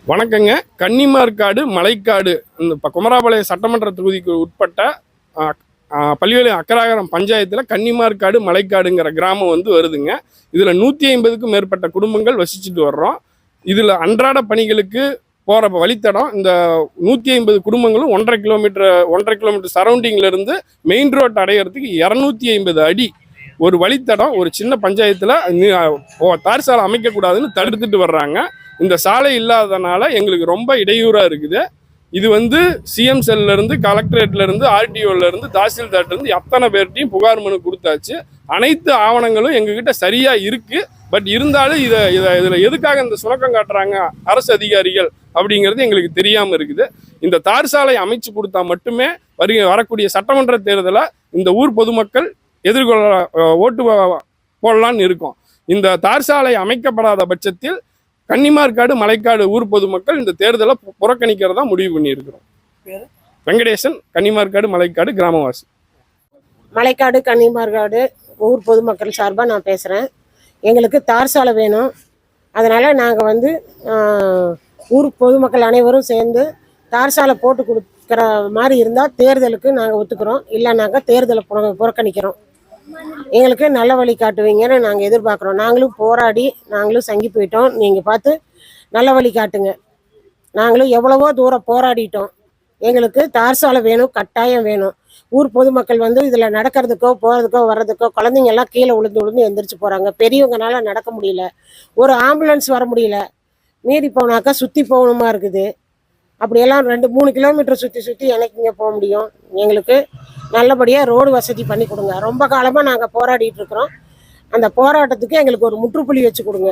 வணக்கங்க. கன்னிமார்காடு மலைக்காடு இந்த குமராபாளையம் சட்டமன்ற தொகுதிக்கு உட்பட்ட பள்ளிவேலை அக்கராகரம் பஞ்சாயத்தில் கன்னிமார்காடு மலைக்காடுங்கிற கிராமம் வருதுங்க. இதில் 150க்கும் மேற்பட்ட குடும்பங்கள் வசிச்சுட்டு வர்றோம். இதில் அன்றாட பணிகளுக்கு போகிற வழித்தடம் இந்த 150 குடும்பங்களும் 1.5 கிலோமீட்டர் சரௌண்டிங்கில் இருந்து மெயின் ரோட் அடையிறதுக்கு 250 அடி ஒரு வழித்தடம். ஒரு சின்ன பஞ்சாயத்தில் தார் சாலை அமைக்கக்கூடாதுன்னு தடுத்துட்டு வர்றாங்க. இந்த சாலை இல்லாததுனால எங்களுக்கு ரொம்ப இடையூறாக இருக்குது. இது சிஎம் செல்லிருந்து, கலெக்டரேட்லேருந்து, ஆர்டிஓலேருந்து, தாசில்தார்லேருந்து அத்தனை பேர்ட்டையும் புகார் மனு கொடுத்தாச்சு. அனைத்து ஆவணங்களும் எங்ககிட்ட சரியாக இருக்குது. பட் இருந்தாலும் இதில் எதுக்காக இந்த சுணக்கம் காட்டுறாங்க அரசு அதிகாரிகள் அப்படிங்கிறது எங்களுக்கு தெரியாமல் இருக்குது. இந்த தார் சாலை அமைச்சு கொடுத்தா மட்டுமே வரக்கூடிய சட்டமன்ற தேர்தலை இந்த ஊர் பொதுமக்கள் எதிர்கொள்ள ஓட்டு போடலான்னு இருக்கும். இந்த தார் சாலை அமைக்கப்படாத பட்சத்தில் கன்னிமார்காடு மலைக்காடு ஊர் பொதுமக்கள் இந்த தேர்தலை புறக்கணிக்கிறதா முடிவு பண்ணியிருக்கிறோம். வெங்கடேசன், கன்னிமார்காடு மலைக்காடு கிராமவாசி. மலைக்காடு கன்னிமார்காடு ஊர் பொதுமக்கள் சார்பாக நான் பேசுகிறேன். எங்களுக்கு தார் சாலை வேணும். அதனால் நாங்கள் ஊர் பொதுமக்கள் அனைவரும் சேர்ந்து தார் சாலை போட்டு கொடுக்குற மாதிரி இருந்தால் தேர்தலுக்கு நாங்கள் ஒத்துக்கிறோம். இல்லைனாக்கா தேர்தலை புறக்கணிக்கிறோம். எங்களுக்கு நல்ல வழி காட்டுவீங்கன்னு நாங்கள் எதிர்பார்க்குறோம். நாங்களும் போராடி நாங்களும் சங்கி போயிட்டோம். நீங்கள் பார்த்து நல்ல வழி காட்டுங்க. நாங்களும் எவ்வளவோ தூரம் போராடிட்டோம். எங்களுக்கு தார் சாலை வேணும், கட்டாயம் வேணும். ஊர் பொதுமக்கள் இதில் நடக்கிறதுக்கோ போகிறதுக்கோ வர்றதுக்கோ குழந்தைங்கெல்லாம் கீழே விழுந்து எந்திரிச்சு போகிறாங்க. பெரியவங்கனால நடக்க முடியல, ஒரு ஆம்புலன்ஸ் வர முடியல. மீறி போனாக்கா சுற்றி போகணுமா இருக்குது. அப்படியெல்லாம் 2-3 கிலோமீட்டர் சுற்றி எனக்கு இங்கே போக முடியும். எங்களுக்கு நல்லபடியாக ரோடு வசதி பண்ணி கொடுங்க. ரொம்ப காலமாக நாங்கள் போராடிட்டு இருக்கிறோம். அந்த போராட்டத்துக்கு எங்களுக்கு ஒரு முற்றுப்புள்ளி வச்சு கொடுங்க.